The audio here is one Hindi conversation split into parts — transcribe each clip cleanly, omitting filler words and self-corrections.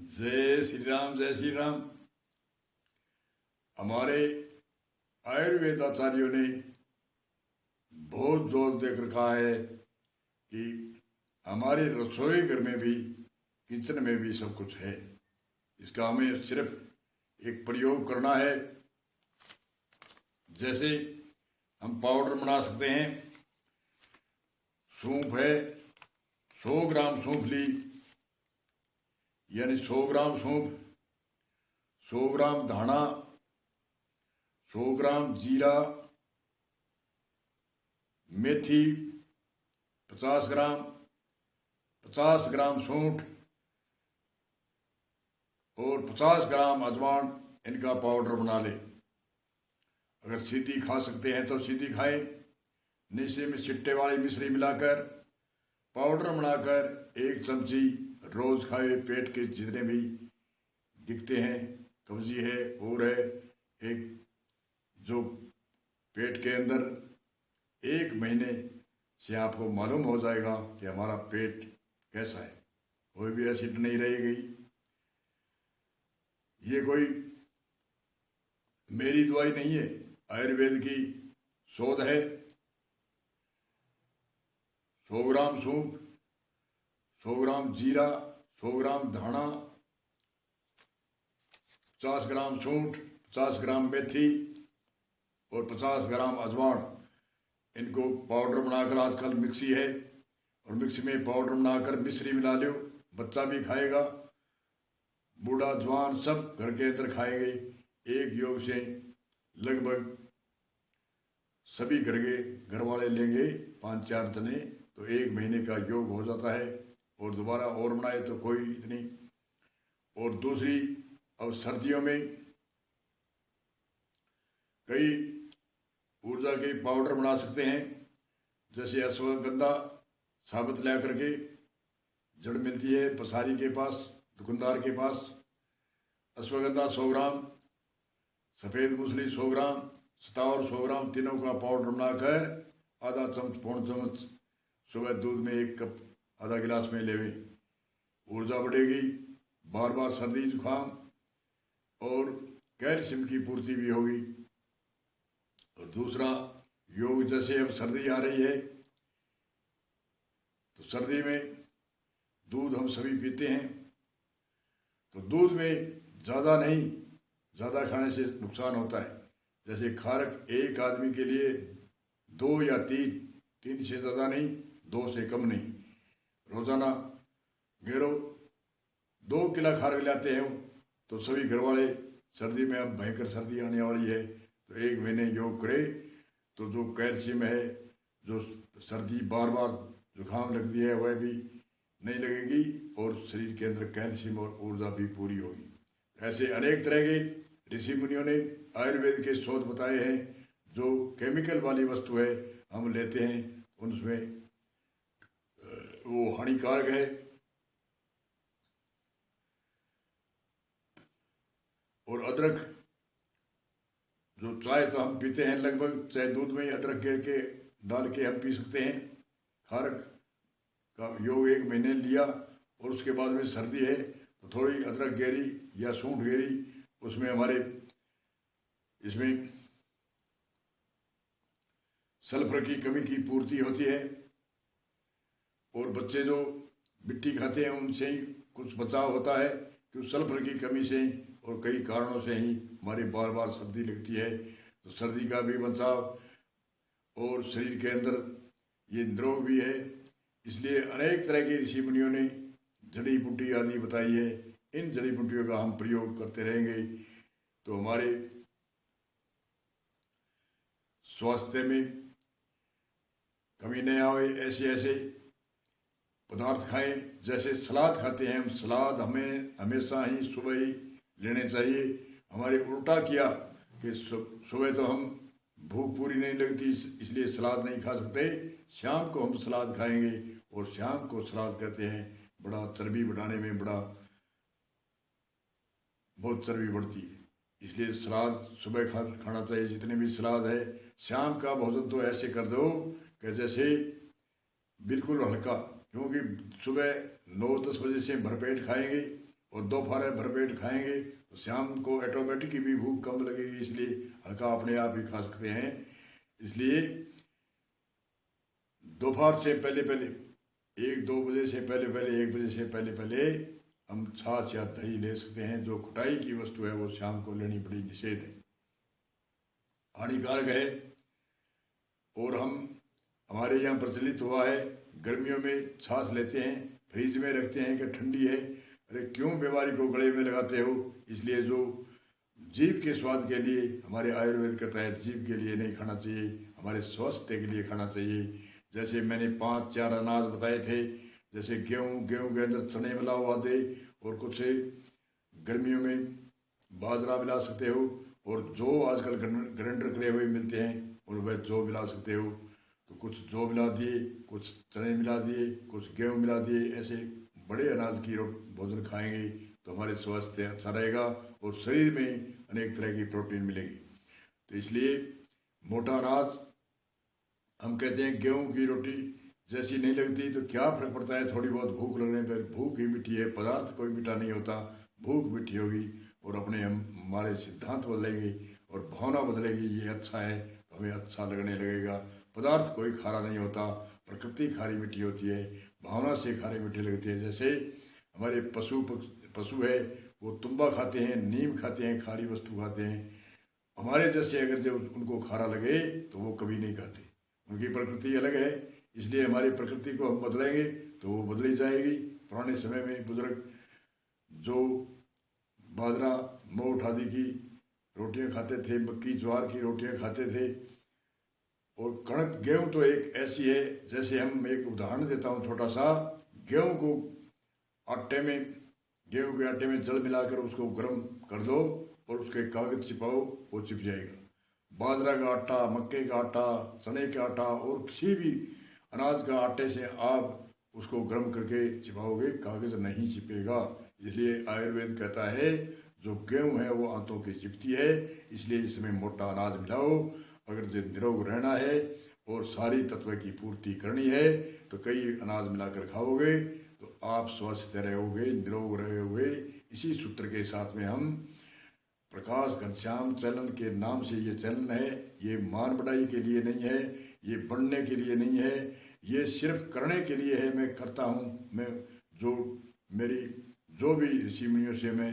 जय श्री राम, जय श्री राम। हमारे आयुर्वेद आचार्यों ने बहुत जोर दे रखा है कि हमारे रसोई घर में भी, किचन में भी सब कुछ है। इसका हमें सिर्फ एक प्रयोग करना है। जैसे हम पाउडर बना सकते हैं। सूंफ है, 100 ग्राम सूंफ ली, यानी 100 ग्राम सूंफ, 100 ग्राम धाना, 100 ग्राम जीरा, मेथी 50 ग्राम, 50 ग्राम सूंठ और 50 ग्राम अजवान, इनका पाउडर बना ले। अगर सीधी खा सकते हैं तो सीधी खाएं, नीचे में चिट्टे वाली मिश्री मिलाकर पाउडर बनाकर 1 चमची रोज खाए। पेट के जितने भी दिखते हैं, कब्जी है और है, एक जो पेट के अंदर 1 महीने से आपको मालूम हो जाएगा कि हमारा पेट कैसा है। कोई भी एसिड नहीं रहेगी। ये कोई मेरी दवाई नहीं है, आयुर्वेद की शोध है। 100 ग्राम सूंफ, 100 ग्राम जीरा, 100 ग्राम धाना, 50 ग्राम सूंठ, 50 ग्राम मेथी और 50 ग्राम अजवान, इनको पाउडर बनाकर, आजकल मिक्सी है और मिक्सी में पाउडर बनाकर मिश्री मिला लो। बच्चा भी खाएगा, बूढ़ा जवान सब घर के अंदर खाएंगे। एक योग से लगभग सभी घर वाले लेंगे 5-4 जने, तो 1 महीने का योग हो जाता है। और दोबारा और बनाए तो कोई इतनी। और दूसरी, अब सर्दियों में कई ऊर्जा के पाउडर बना सकते हैं। जैसे अश्वगंधा साबुत ला करके, जड़ मिलती है पसारी के पास, दुकानदार के पास। अश्वगंधा 100 ग्राम, सफ़ेद मूसली 100 ग्राम, सतावर 100 ग्राम, तीनों का पाउडर बनाकर आधा चम्मच, पौन चम्मच सुबह दूध में 1 कप, आधा गिलास में लेवे। ऊर्जा बढ़ेगी, बार बार सर्दी जुकाम और कैल्शियम की पूर्ति भी होगी। और दूसरा योग, जैसे अब सर्दी आ रही है तो सर्दी में दूध हम सभी पीते हैं, तो दूध में ज़्यादा नहीं, ज़्यादा खाने से नुकसान होता है। जैसे खारक एक आदमी के लिए 2 या 3 से ज़्यादा नहीं, 2 से कम नहीं। रोज़ाना घेरो 2 किलो खारक लाते हैं तो सभी घर वाले, सर्दी में अब भयंकर सर्दी आने वाली है तो 1 महीने योग करे तो जो कैल्शियम है, जो सर्दी बार बार जुकाम लगती है, वह भी नहीं लगेगी और शरीर के अंदर कैल्शियम और ऊर्जा भी पूरी होगी। ऐसे अनेक तरह के ऋषि मुनियों ने आयुर्वेद के शोध बताए हैं। जो केमिकल वाली वस्तु है हम लेते हैं, उनमें वो हानिकारक है। और अदरक, जो चाय तो हम पीते हैं लगभग, चाहे दूध में अदरक गिर के डाल के हम पी सकते हैं। खारक का योग 1 महीने लिया और उसके बाद में सर्दी है तो थोड़ी अदरक गेरी या सूंठ गेरी, उसमें हमारे इसमें सल्फर की कमी की पूर्ति होती है। और बच्चे जो मिट्टी खाते हैं उनसे ही कुछ बचाव होता है, क्योंकि सल्फर की कमी से और कई कारणों से ही हमारी बार बार सर्दी लगती है। तो सर्दी का भी बचाव, और शरीर के अंदर ये निरोग भी है। इसलिए अनेक तरह के ऋषि मुनियों ने जड़ी बूटी आदि बताई है। इन जड़ी बूटियों का हम प्रयोग करते रहेंगे तो हमारे स्वास्थ्य में कमी नहीं आए। ऐसे ऐसे पदार्थ खाएं, जैसे सलाद खाते हैं हम, सलाद हमें हमेशा ही सुबह ही लेने चाहिए। हमारे उल्टा किया कि सुबह तो हम भूख पूरी नहीं लगती, इसलिए सलाद नहीं खा सकते। शाम को हम सलाद खाएंगे, और शाम को सलाद कहते हैं बड़ा चर्बी बढ़ाने में बहुत चर्बी बढ़ती है। इसलिए सलाद सुबह खाना चाहिए। जितने भी सलाद है, शाम का भोजन तो ऐसे कर दो कि जैसे बिल्कुल हल्का, क्योंकि सुबह 9-10 बजे से भरपेट खाएंगे और दोपहर भरपेट खाएंगे तो शाम को ऑटोमेटिक ही भी भूख कम लगेगी, इसलिए हल्का अपने आप ही खा सकते हैं। इसलिए दोपहर से पहले पहले 1-2 बजे से पहले पहले 1 बजे से पहले पहले हम छाछ या दही ले सकते हैं। जो खटाई की वस्तु है वो शाम को लेनी बड़ी निषेध है, हानिकारक है। और हमारे यहाँ प्रचलित हुआ है, गर्मियों में छाछ लेते हैं, फ्रिज में रखते हैं कि ठंडी है। अरे क्यों बीमारी को गले में लगाते हो? इसलिए जो जीभ के स्वाद के लिए हमारे आयुर्वेद कहता है जीभ के लिए नहीं खाना चाहिए, हमारे स्वास्थ्य के लिए खाना चाहिए। जैसे मैंने 5-4 अनाज बताए थे, जैसे गेहूँ के अंदर चने मिला हुआ दे, और कुछ गर्मियों में बाजरा मिला सकते हो, और जो आजकल ग्राइंडर करे हुए मिलते हैं उनमें जौ मिला सकते हो। तो कुछ जौ मिला दिए, कुछ चने मिला दिए, कुछ गेहूँ मिला दिए, ऐसे बड़े अनाज की भोजन खाएंगे तो हमारे स्वास्थ्य अच्छा रहेगा और शरीर में अनेक तरह की प्रोटीन मिलेगी। तो इसलिए मोटा अनाज, हम कहते हैं गेहूं की रोटी जैसी नहीं लगती तो क्या फर्क पड़ता है, थोड़ी बहुत भूख लगने पर, भूख ही मीठी है, पदार्थ कोई मीठा नहीं होता, भूख मीठी होगी और हमारे सिद्धांत बदलेंगे और भावना बदलेगी, ये अच्छा है तो हमें अच्छा लगने लगेगा। पदार्थ कोई खारा नहीं होता, प्रकृति खारी मीठी होती है, भावना से खारी मीठी लगती है। जैसे हमारे पशु है वो तुम्बा खाते हैं, नीम खाते हैं, खारी वस्तु खाते हैं। हमारे जैसे अगर जब उनको खारा लगे तो वो कभी नहीं खाते, उनकी प्रकृति अलग है। इसलिए हमारी प्रकृति को हम बदलेंगे तो वो बदली जाएगी। पुराने समय में बुजुर्ग जो बाजरा, मोठ आदि की रोटियां खाते थे, मक्की ज्वार की रोटियां खाते थे, और कणक गेहूं तो एक ऐसी है, जैसे हम एक उदाहरण देता हूँ छोटा सा। गेहूं के आटे में जल मिलाकर उसको गर्म कर दो और उसके कागज चिपाओ, वो चिप जाएगा। बाजरा का आटा, मक्के का आटा, चने का आटा और किसी भी अनाज का आटे से आप उसको गर्म करके चिपाओगे, कागज नहीं चिपेगा। इसलिए आयुर्वेद कहता है जो गेहूं है वो आंतों की चिपती है, इसलिए इसमें मोटा अनाज मिलाओ। अगर जो निरोग रहना है और सारी तत्व की पूर्ति करनी है तो कई अनाज मिलाकर खाओगे तो आप स्वस्थ रहोगे, निरोग रहोगे। इसी सूत्र के साथ में हम प्रकाश घनश्याम चैनल के नाम से ये चैनल है, ये मान बढ़ाई के लिए नहीं है, ये बढ़ने के लिए नहीं है, ये सिर्फ करने के लिए है। मैं करता हूँ, मैं जो भी ऋषि मुनियों से मैं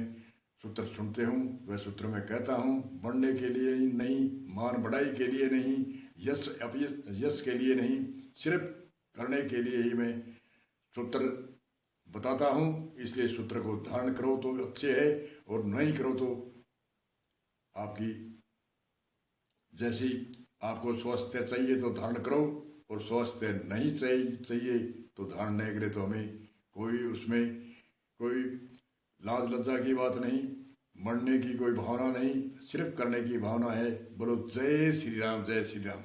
सूत्र सुनते हूँ वह सूत्र मैं कहता हूँ, बढ़ने के लिए नहीं, मान बढ़ाई के लिए नहीं, यश के लिए नहीं, सिर्फ करने के लिए ही मैं सूत्र बताता हूँ। इसलिए सूत्र को धारण करो तो अच्छे है, और नहीं करो तो आपकी जैसी आपको स्वास्थ्य चाहिए तो धारण करो, और स्वास्थ्य नहीं चाहिए तो धारण नहीं करे तो हमें उसमें कोई लाज लज्जा की बात नहीं, मरने की कोई भावना नहीं, सिर्फ करने की भावना है। बोलो जय श्री राम, जय श्री राम।